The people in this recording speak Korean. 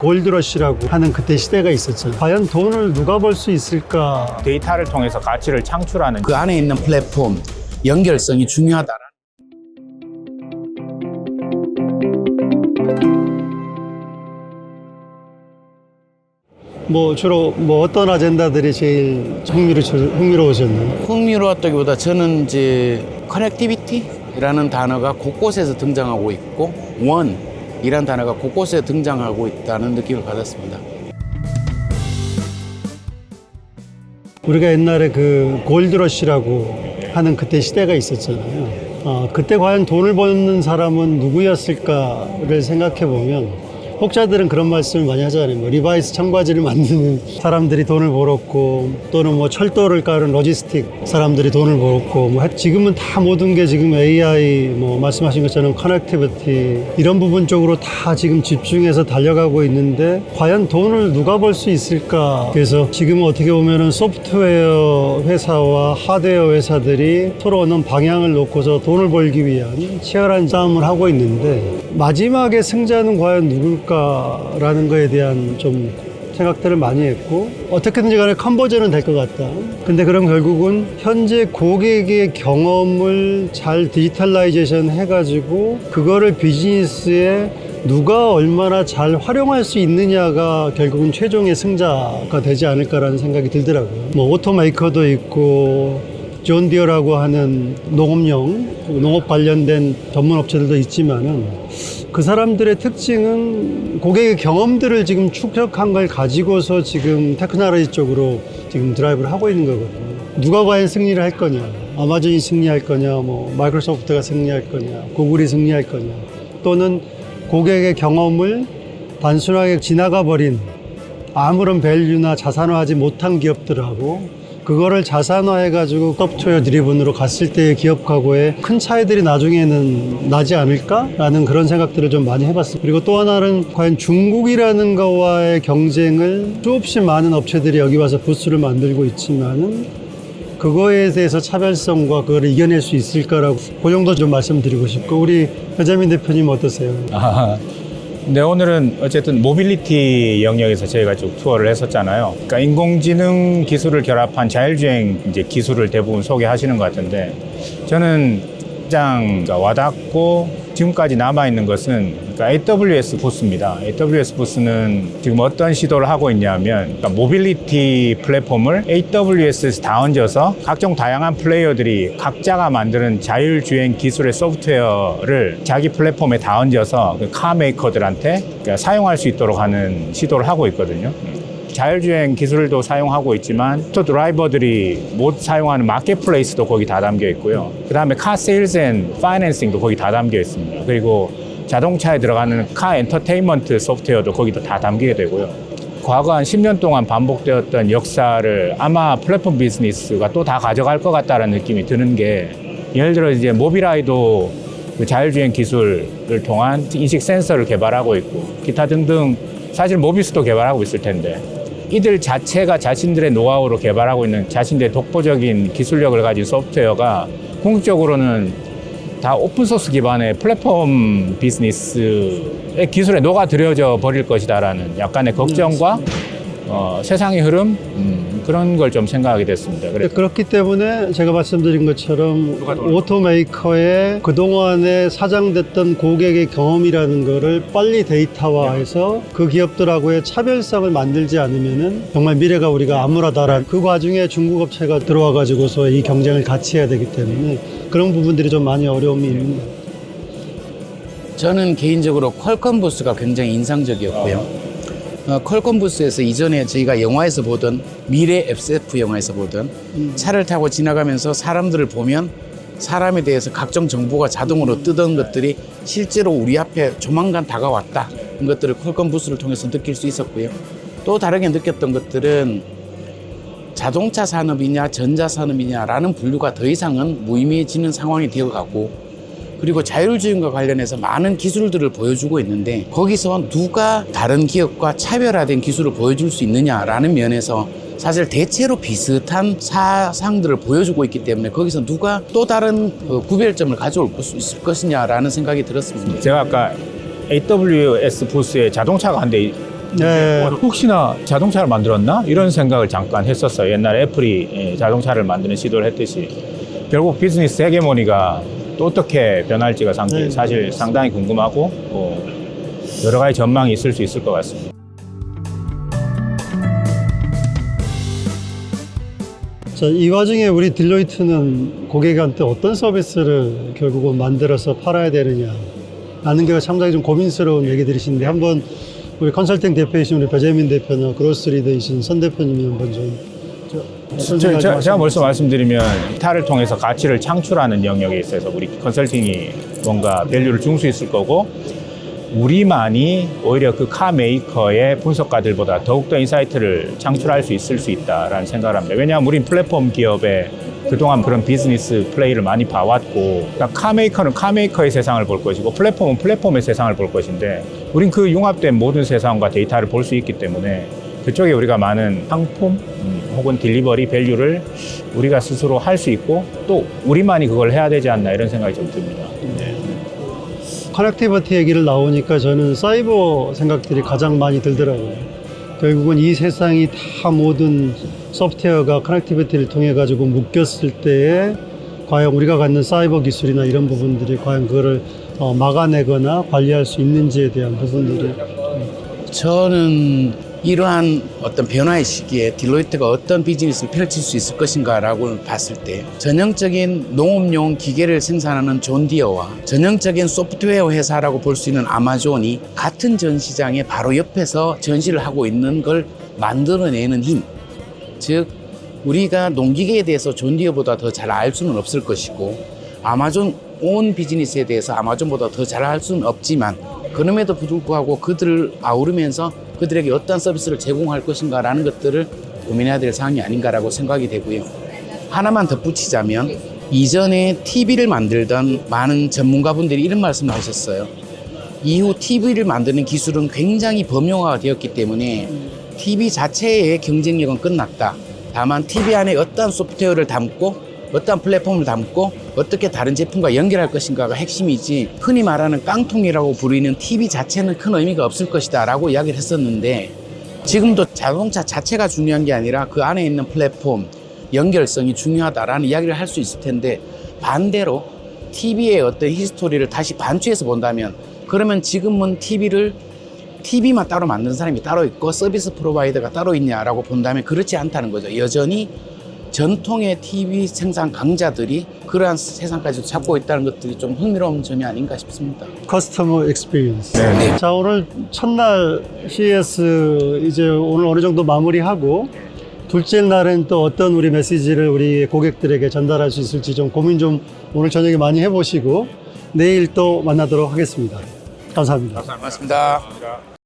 골드러시라고 하는 그때 시대가 있었잖아요. 과연 돈을 누가 벌 수 있을까? 데이터를 통해서 가치를 창출하는 그 안에 있는 플랫폼, 연결성이 중요하다. 주로 어떤 아젠다들이 제일 흥미로우셨나요? 흥미로웠다기보다 저는 이제 커넥티비티라는 단어가 곳곳에서 등장하고 있고 원이라는 단어가 곳곳에 등장하고 있다는 느낌을 받았습니다. 우리가 옛날에 그 골드러시라고 하는 그때 시대가 있었잖아요. 그때 과연 돈을 버는 사람은 누구였을까를 생각해 보면 혹자들은 그런 말씀을 많이 하잖아요. 리바이스 청바지를 만드는 사람들이 돈을 벌었고, 또는 철도를 깔은 로지스틱 사람들이 돈을 벌었고, 지금은 다 모든 게 지금 AI, 말씀하신 것처럼 커넥티비티 이런 부분 쪽으로 다 지금 집중해서 달려가고 있는데 과연 돈을 누가 벌 수 있을까? 그래서 지금은 어떻게 보면은 소프트웨어 회사와 하드웨어 회사들이 서로 어느 방향을 놓고서 돈을 벌기 위한 치열한 싸움을 하고 있는데 마지막에 승자는 과연 누굴까? 라는 거에 대한 좀 생각들을 많이 했고 어떻게든지 간에 컨버전은 될 것 같다. 근데 그럼 결국은 현재 고객의 경험을 잘 디지털라이제이션 해가지고 그거를 비즈니스에 누가 얼마나 잘 활용할 수 있느냐가 결국은 최종의 승자가 되지 않을까라는 생각이 들더라고요. 오토메이커도 있고 존디어라고 하는 농업 관련된 전문 업체들도 있지만은 그 사람들의 특징은 고객의 경험들을 지금 축적한 걸 가지고서 지금 테크놀로지 쪽으로 지금 드라이브를 하고 있는 거거든요. 누가 과연 승리를 할 거냐? 아마존이 승리할 거냐? 마이크로소프트가 승리할 거냐? 구글이 승리할 거냐? 또는 고객의 경험을 단순하게 지나가 버린 아무런 밸류나 자산화하지 못한 기업들하고 그거를 자산화해가지고 소프트웨어 드리븐으로 갔을 때의 기업하고의 큰 차이들이 나중에는 나지 않을까라는 그런 생각들을 좀 많이 해봤습니다. 그리고 또 하나는 과연 중국이라는 거와의 경쟁을 수없이 많은 업체들이 여기 와서 부스를 만들고 있지만은 그거에 대해서 차별성과 그걸 이겨낼 수 있을까라고 그 정도 좀 말씀드리고 싶고 우리 배자민 대표님 어떠세요? 네, 오늘은 어쨌든 모빌리티 영역에서 저희가 쭉 투어를 했었잖아요. 그러니까 인공지능 기술을 결합한 자율주행 이제 기술을 대부분 소개하시는 것 같은데 저는 가장 와닿고 지금까지 남아있는 것은 AWS 부스입니다. AWS 부스는 지금 어떤 시도를 하고 있냐면 모빌리티 플랫폼을 AWS에서 다 얹어서 각종 다양한 플레이어들이 각자가 만드는 자율주행 기술의 소프트웨어를 자기 플랫폼에 다 얹어서 카 메이커들한테 사용할 수 있도록 하는 시도를 하고 있거든요. 자율주행 기술도 사용하고 있지만 또 드라이버들이 못 사용하는 마켓플레이스도 거기 다 담겨 있고요. 그 다음에 카 세일즈 앤 파이낸싱도 거기 다 담겨 있습니다. 그리고 자동차에 들어가는 카 엔터테인먼트 소프트웨어도 거기도 다 담기게 되고요. 과거 한 10년 동안 반복되었던 역사를 아마 플랫폼 비즈니스가 또 다 가져갈 것 같다는 느낌이 드는 게 예를 들어 이제 모빌아이도 그 자율주행 기술을 통한 인식 센서를 개발하고 있고 기타 등등 사실 모비스도 개발하고 있을 텐데 이들 자체가 자신들의 노하우로 개발하고 있는 자신들의 독보적인 기술력을 가진 소프트웨어가 궁극적으로는 다 오픈소스 기반의 플랫폼 비즈니스의 기술에 녹아들여져 버릴 것이다라는 약간의 걱정과 세상의 흐름 그런 걸 좀 생각하게 됐습니다. 그렇기 때문에 제가 말씀드린 것처럼 오토메이커의 그동안에 사장됐던 고객의 경험이라는 거를 빨리 데이터화해서 그 기업들하고의 차별성을 만들지 않으면은 정말 미래가 우리가 암울하다라는 그 과정에 중국 업체가 들어와 가지고서 이 경쟁을 같이 해야 되기 때문에 그런 부분들이 좀 많이 어려움이 있는 것 같아요. 저는 개인적으로 퀄컴 부스가 굉장히 인상적이었고요. 퀄컴 부스에서 이전에 저희가 영화에서 보던 미래 SF 영화에서 보던 차를 타고 지나가면서 사람들을 보면 사람에 대해서 각종 정보가 자동으로 뜨던 것들이 실제로 우리 앞에 조만간 다가왔다. 이런 것들을 퀄컴 부스를 통해서 느낄 수 있었고요. 또 다르게 느꼈던 것들은 자동차 산업이냐 전자산업이냐라는 분류가 더 이상은 무의미해지는 상황이 되어가고 그리고 자율주행과 관련해서 많은 기술들을 보여주고 있는데 거기서 누가 다른 기업과 차별화된 기술을 보여줄 수 있느냐라는 면에서 사실 대체로 비슷한 사상들을 보여주고 있기 때문에 거기서 누가 또 다른 구별점을 가져올 수 있을 것이냐라는 생각이 들었습니다. 제가 아까 AWS 부스에 자동차가 한 대 네. 혹시나 자동차를 만들었나? 이런 생각을 잠깐 했었어요. 옛날에 애플이 자동차를 만드는 시도를 했듯이. 결국 비즈니스 헤게모니가 또 어떻게 변할지가 네. 사실 상당히 궁금하고 여러 가지 전망이 있을 수 있을 것 같습니다. 자, 이 와중에 우리 딜로이트는 고객한테 어떤 서비스를 결국은 만들어서 팔아야 되느냐 라는 게 상당히 좀 고민스러운 얘기들이신데 한번 우리 컨설팅 대표이신 우리 배재민 대표나 그로스리더이신 선 대표님이 한번 제가 벌써 말씀드리면 기타를 통해서 가치를 창출하는 영역에 있어서 우리 컨설팅이 뭔가 밸류를 줄 수 있을 거고 우리만이 오히려 그 카 메이커의 분석가들보다 더욱더 인사이트를 창출할 수 있을 수 있다라는 생각을 합니다. 왜냐하면 우린 플랫폼 기업에 그동안 그런 비즈니스 플레이를 많이 봐왔고 그러니까 카 메이커는 카 메이커의 세상을 볼 것이고 플랫폼은 플랫폼의 세상을 볼 것인데 우린 그 융합된 모든 세상과 데이터를 볼 수 있기 때문에 그쪽에 우리가 많은 상품 혹은 딜리버리 밸류를 우리가 스스로 할 수 있고 또 우리만이 그걸 해야 되지 않나 이런 생각이 좀 듭니다. 커넥티비티 얘기를 나오니까 저는 사이버 생각들이 가장 많이 들더라고요. 결국은 이 세상이 다 모든 소프트웨어가 커넥티비티를 통해 가지고 묶였을 때에 과연 우리가 갖는 사이버 기술이나 이런 부분들이 과연 그거를 막아내거나 관리할 수 있는지에 대한 부분들이 저는 이러한 어떤 변화의 시기에 딜로이트가 어떤 비즈니스를 펼칠 수 있을 것인가라고 봤을 때 전형적인 농업용 기계를 생산하는 존 디어와 전형적인 소프트웨어 회사라고 볼 수 있는 아마존이 같은 전시장에 바로 옆에서 전시를 하고 있는 걸 만들어내는 힘, 즉 우리가 농기계에 대해서 존 디어보다 더 잘 알 수는 없을 것이고 아마존 온 비즈니스에 대해서 아마존보다 더 잘 알 수는 없지만 그럼에도 불구하고 그들을 아우르면서 그들에게 어떤 서비스를 제공할 것인가라는 것들을 고민해야 될 사항이 아닌가라고 생각이 되고요. 하나만 덧붙이자면 이전에 TV를 만들던 많은 전문가분들이 이런 말씀을 하셨어요. 이후 TV를 만드는 기술은 굉장히 범용화가 되었기 때문에 TV 자체의 경쟁력은 끝났다. 다만 TV 안에 어떤 소프트웨어를 담고 어떤 플랫폼을 담고 어떻게 다른 제품과 연결할 것인가가 핵심이지 흔히 말하는 깡통이라고 부르는 TV 자체는 큰 의미가 없을 것이다 라고 이야기를 했었는데 지금도 자동차 자체가 중요한 게 아니라 그 안에 있는 플랫폼, 연결성이 중요하다라는 이야기를 할 수 있을 텐데 반대로 TV의 어떤 히스토리를 다시 반추해서 본다면 그러면 지금은 TV만 따로 만드는 사람이 따로 있고 서비스 프로바이더가 따로 있냐라고 본다면 그렇지 않다는 거죠. 여전히 전통의 TV 생산 강자들이 그러한 세상까지 잡고 있다는 것들이 좀 흥미로운 점이 아닌가 싶습니다. 커스터머 익스피리언스. 네. 자, 오늘 첫날 CES 이제 오늘 어느 정도 마무리하고 둘째 날은 또 어떤 우리 메시지를 우리 고객들에게 전달할 수 있을지 좀 고민 좀 오늘 저녁에 많이 해보시고 내일 또 만나도록 하겠습니다. 감사합니다. 고맙습니다.